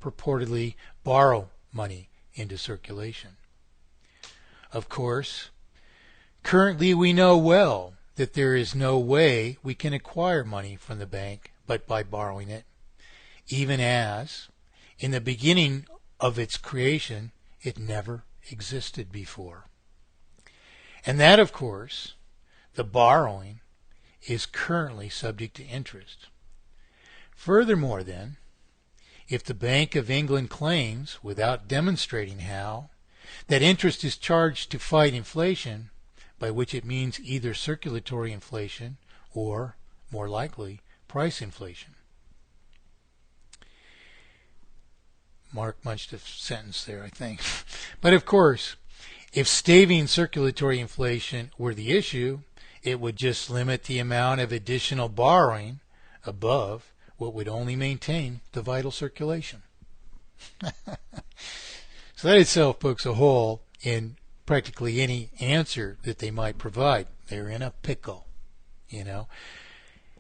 purportedly borrow money into circulation. Of course, currently we know well that there is no way we can acquire money from the bank but by borrowing it, even as, in the beginning of its creation, it never existed before. And that, of course, the borrowing is currently subject to interest. Furthermore, then, if the Bank of England claims, without demonstrating how, that interest is charged to fight inflation, by which it means either circulatory inflation or, more likely, price inflation. Mark munched a sentence there, I think. But of course, if staving circulatory inflation were the issue, it would just limit the amount of additional borrowing above what would only maintain the vital circulation. So that itself pokes a hole in practically any answer that they might provide. They're in a pickle, And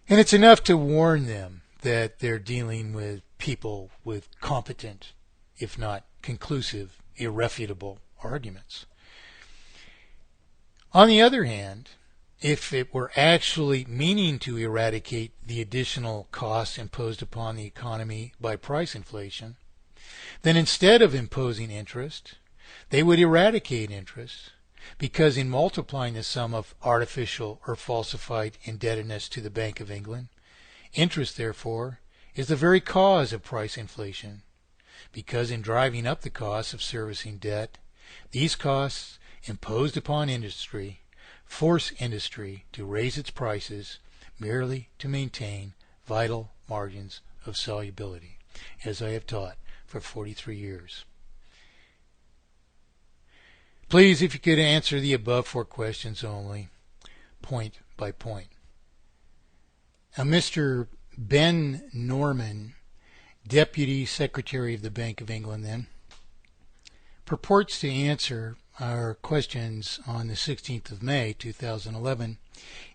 it's enough to warn them that they're dealing with people with competent, if not conclusive, irrefutable arguments. On the other hand, if it were actually meaning to eradicate the additional costs imposed upon the economy by price inflation, then instead of imposing interest, they would eradicate interest, because in multiplying the sum of artificial or falsified indebtedness to the Bank of England, interest, therefore, is the very cause of price inflation, because in driving up the costs of servicing debt, these costs imposed upon industry force industry to raise its prices merely to maintain vital margins of solubility, as I have taught for 43 years. Please, if you could answer the above 4 questions only, point by point. Now, Mr. Ben Norman, Deputy Secretary of the Bank of England then, purports to answer our questions on the 16th of May 2011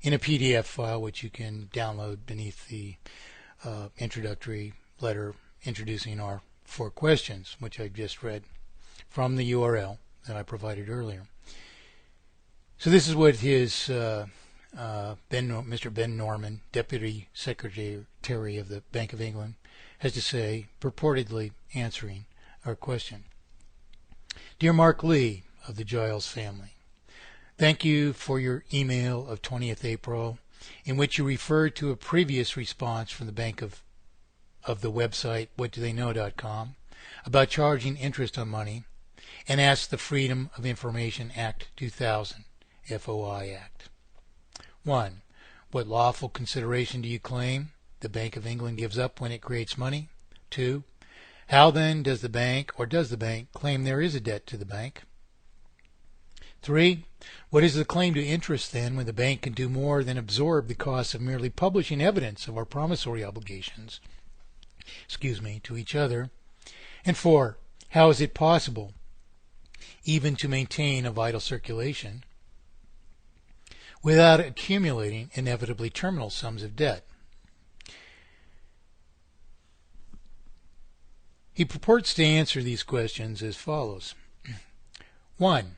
in a PDF file which you can download beneath the introductory letter introducing our 4 questions, which I just read from the URL that I provided earlier. So this is what his Mr. Ben Norman, Deputy Secretary of the Bank of England, has to say, purportedly answering our question. Dear Mark Lee of the Giles family, thank you for your email of 20th April in which you referred to a previous response from the Bank of the website whatdotheyknow.com about charging interest on money, and asked the Freedom of Information Act 2000, FOI Act. 1. What lawful consideration do you claim the Bank of England gives up when it creates money? 2. How then does the bank claim there is a debt to the bank? 3. What is the claim to interest then when the bank can do more than absorb the costs of merely publishing evidence of our promissory obligations, to each other? And 4. How is it possible even to maintain a vital circulation without accumulating inevitably terminal sums of debt? He purports to answer these questions as follows. 1.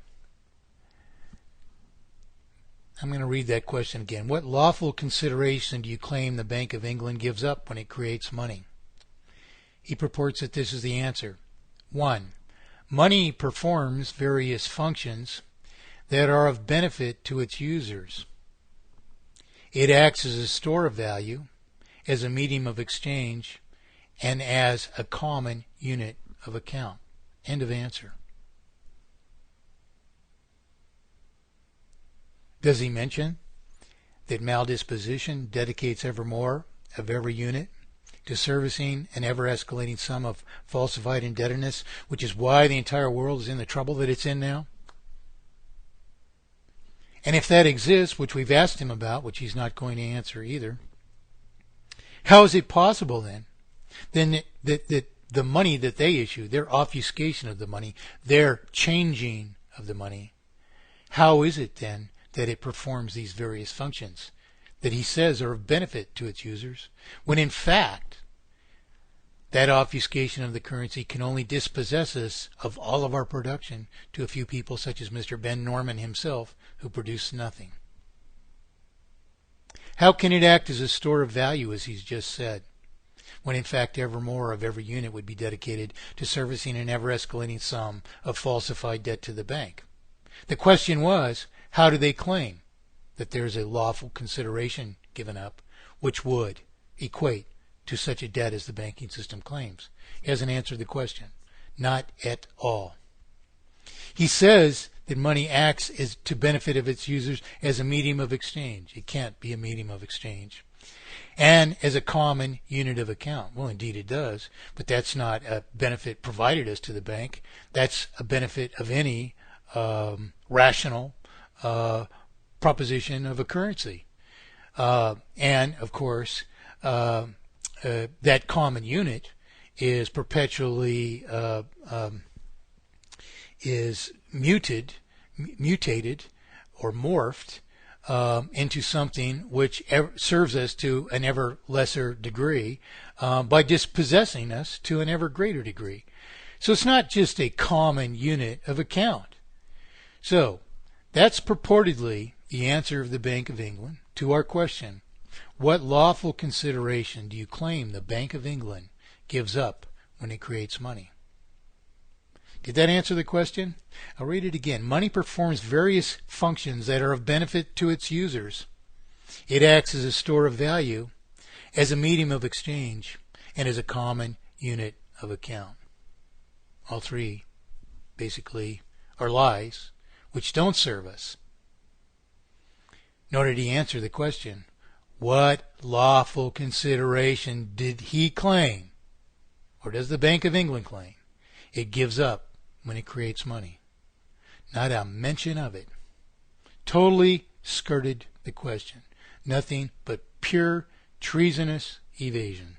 I'm going to read that question again. What lawful consideration do you claim the Bank of England gives up when it creates money? He purports that this is the answer. 1. Money performs various functions that are of benefit to its users. It acts as a store of value, as a medium of exchange, and as a common unit of account. End of answer. Does he mention that maldisposition dedicates ever more of every unit to servicing an ever-escalating sum of falsified indebtedness, which is why the entire world is in the trouble that it's in now? And if that exists, which we've asked him about, which he's not going to answer either, how is it possible then that the money that they issue, their obfuscation of the money, their changing of the money, how is it then that it performs these various functions that he says are of benefit to its users, when in fact That obfuscation of the currency can only dispossess us of all of our production to a few people such as Mr. Ben Norman himself, who produced nothing. How can it act as a store of value, as he's just said, when in fact ever more of every unit would be dedicated to servicing an ever-escalating sum of falsified debt to the bank? The question was, how do they claim that there is a lawful consideration given up which would equate to such a debt as the banking system claims? He hasn't answered the question. Not at all. He says that money acts as to benefit of its users as a medium of exchange. It can't be a medium of exchange. And as a common unit of account. Well, indeed it does, but that's not a benefit provided us to the bank. That's a benefit of any rational proposition of a currency. And, of course, that common unit is perpetually is mutated or morphed into something which serves us to an ever lesser degree by dispossessing us to an ever greater degree. So it's not just a common unit of account. So that's purportedly the answer of the Bank of England to our question, what lawful consideration do you claim the Bank of England gives up when it creates money? Did that answer the question? I'll read it again. Money performs various functions that are of benefit to its users. It acts as a store of value, as a medium of exchange, and as a common unit of account. All three, basically, are lies which don't serve us. Nor did he answer the question, what lawful consideration did he claim, or does the Bank of England claim, it gives up when it creates money? Not a mention of it. Totally skirted the question. Nothing but pure treasonous evasion.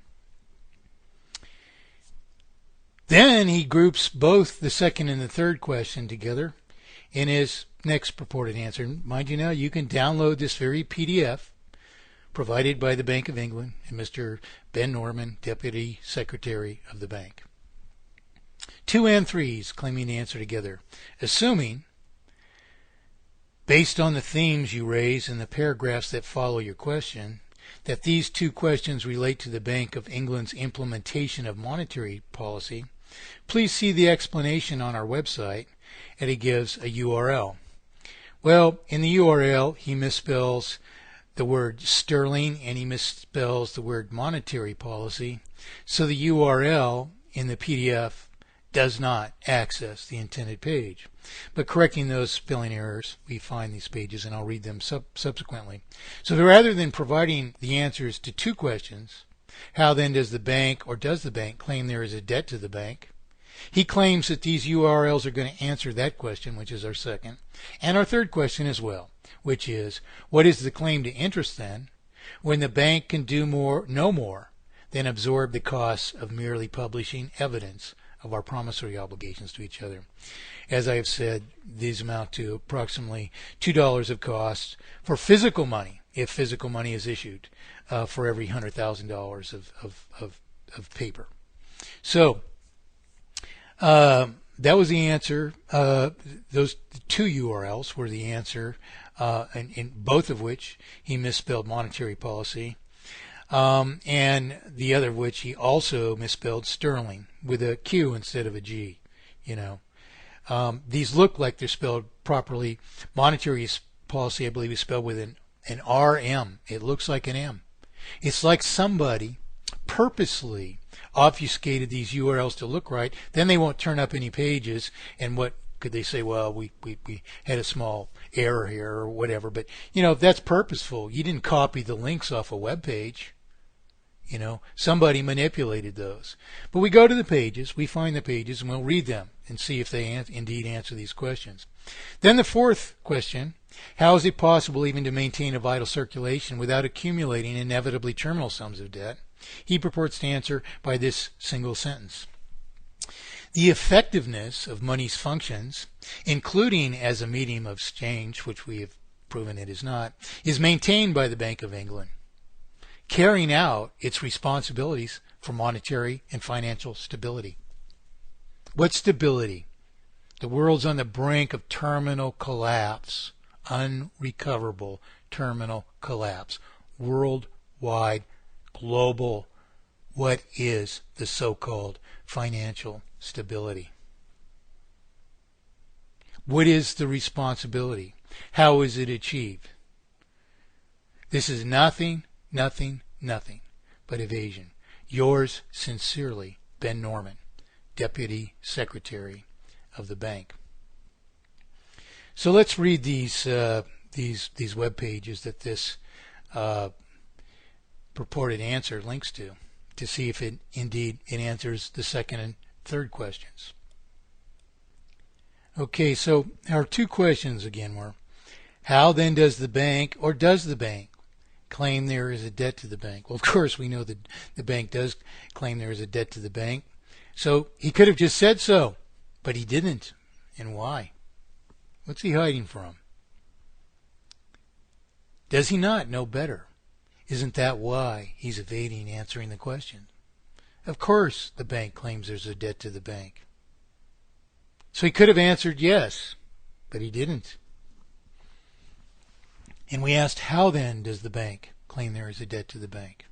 Then he groups both the second and the third question together in his next purported answer. Mind you now, you can download this very PDF provided by the Bank of England and Mr. Ben Norman, Deputy Secretary of the Bank. 2 and 3s claiming the answer together, assuming, based on the themes you raise in the paragraphs that follow your question, that these two questions relate to the Bank of England's implementation of monetary policy. Please see the explanation on our website, and it gives a URL. Well, in the URL, he misspells the word sterling and he misspells the word monetary policy, so the URL in the PDF does not access the intended page. But correcting those spelling errors, we find these pages, and I'll read them subsequently. So rather than providing the answers to two questions, how then does the bank, or does the bank, claim there is a debt to the bank? He claims that these URLs are going to answer that question, which is our second, and our third question as well, which is, what is the claim to interest then, when the bank can do no more than absorb the costs of merely publishing evidence of our promissory obligations to each other? As I have said, these amount to approximately $2 of cost for physical money, if physical money is issued, for every $100,000 of paper. So that was the answer. Those two URLs were the answer, and in both of which he misspelled monetary policy, and the other of which he also misspelled sterling with a Q instead of a G. These look like they're spelled properly. Monetary policy, I believe, is spelled with an RM. It looks like an M. It's like somebody purposely obfuscated these URLs to look right. Then they won't turn up any pages, and what could they say? Well, we had a small error here or whatever. But that's purposeful. You didn't copy the links off a web page. Somebody manipulated those. But we go to the pages, we find the pages, and we'll read them and see if they indeed answer these questions. Then the fourth question, how is it possible even to maintain a vital circulation without accumulating inevitably terminal sums of debt? He purports to answer by this single sentence. The effectiveness of money's functions, including as a medium of exchange, which we have proven it is not, is maintained by the Bank of England, carrying out its responsibilities for monetary and financial stability. What stability? The world's on the brink of terminal collapse, unrecoverable terminal collapse, worldwide, global. What is the so-called financial stability? What is the responsibility? How is it achieved? This is nothing but evasion. Yours sincerely, Ben Norman, Deputy Secretary of the bank. So let's read these web pages that this purported answer links to see if it indeed answers the second and third questions. Okay, so our two questions again were, how then does the bank claim there is a debt to the bank? Well, of course we know that the bank does claim there is a debt to the bank. So he could have just said so, but he didn't. And why? What's he hiding from? Does he not know better? Isn't that why he's evading answering the question? Of course the bank claims there's a debt to the bank. So he could have answered yes, but he didn't. And we asked, how then does the bank claim there is a debt to the bank?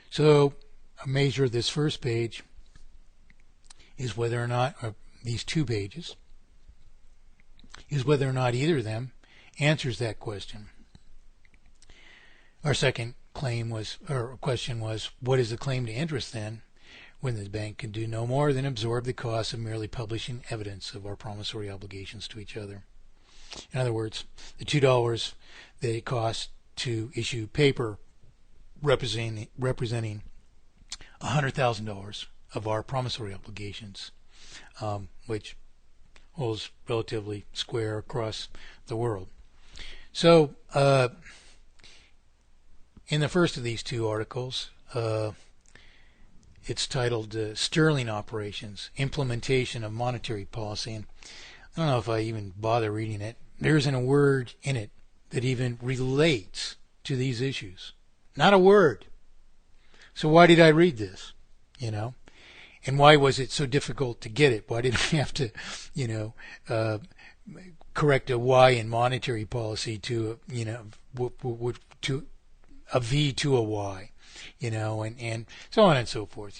So a measure of this first page is whether or not, or these two pages, is whether or not either of them answers that question. Our second question was, what is the claim to interest then, when the bank can do no more than absorb the cost of merely publishing evidence of our promissory obligations to each other? In other words, the $2 that it costs to issue paper representing $100,000 of our promissory obligations, which holds relatively square across the world. So in the first of these two articles, it's titled Sterling Operations, Implementation of Monetary Policy. And I don't know if I even bother reading it. There isn't a word in it that even relates to these issues. Not a word. So why did I read this? And why was it so difficult to get it? Why did I have to, correct a Y in monetary policy to, to a V to a Y? And so on and so forth,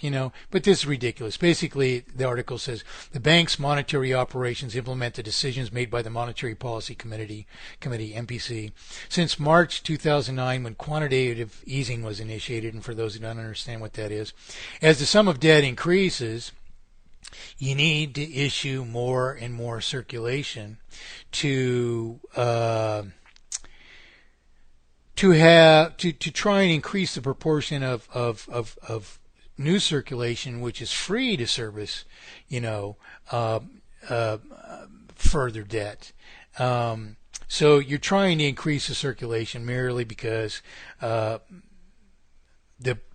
but this is ridiculous. Basically, the article says the bank's monetary operations implement the decisions made by the Monetary Policy Committee, MPC, since March 2009, when quantitative easing was initiated. And for those who don't understand what that is, as the sum of debt increases, you need to issue more and more circulation to try and increase the proportion of new circulation which is free to service, further debt. So you're trying to increase the circulation merely because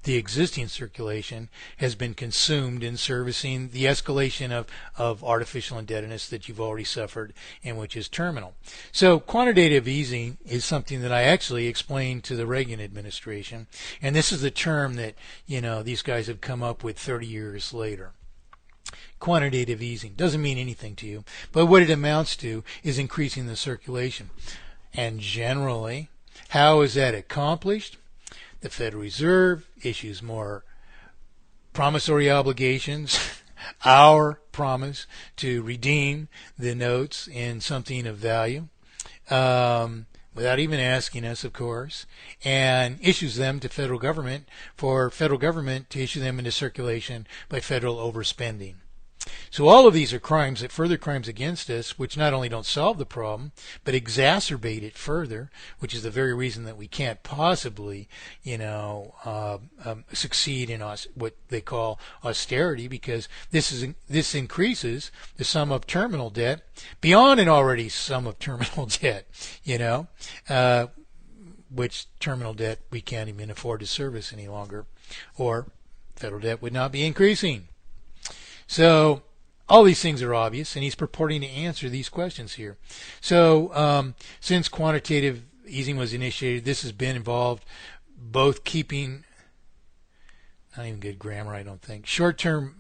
the existing circulation has been consumed in servicing the escalation of artificial indebtedness that you've already suffered and which is terminal. So quantitative easing is something that I actually explained to the Reagan administration, and this is a term that these guys have come up with 30 years later. Quantitative easing doesn't mean anything to you, but what it amounts to is increasing the circulation. And generally, how is that accomplished? The Federal Reserve issues more promissory obligations, our promise to redeem the notes in something of value, without even asking us, of course, and issues them to federal government for federal government to issue them into circulation by federal overspending. So all of these are crimes, further crimes against us, which not only don't solve the problem, but exacerbate it further, which is the very reason that we can't possibly, succeed in what they call austerity, because this increases the sum of terminal debt beyond an already sum of terminal debt, which terminal debt we can't even afford to service any longer, or federal debt would not be increasing. So all these things are obvious, and he's purporting to answer these questions here. So since quantitative easing was initiated, this has been involved both keeping not even good grammar, I don't think. Short-term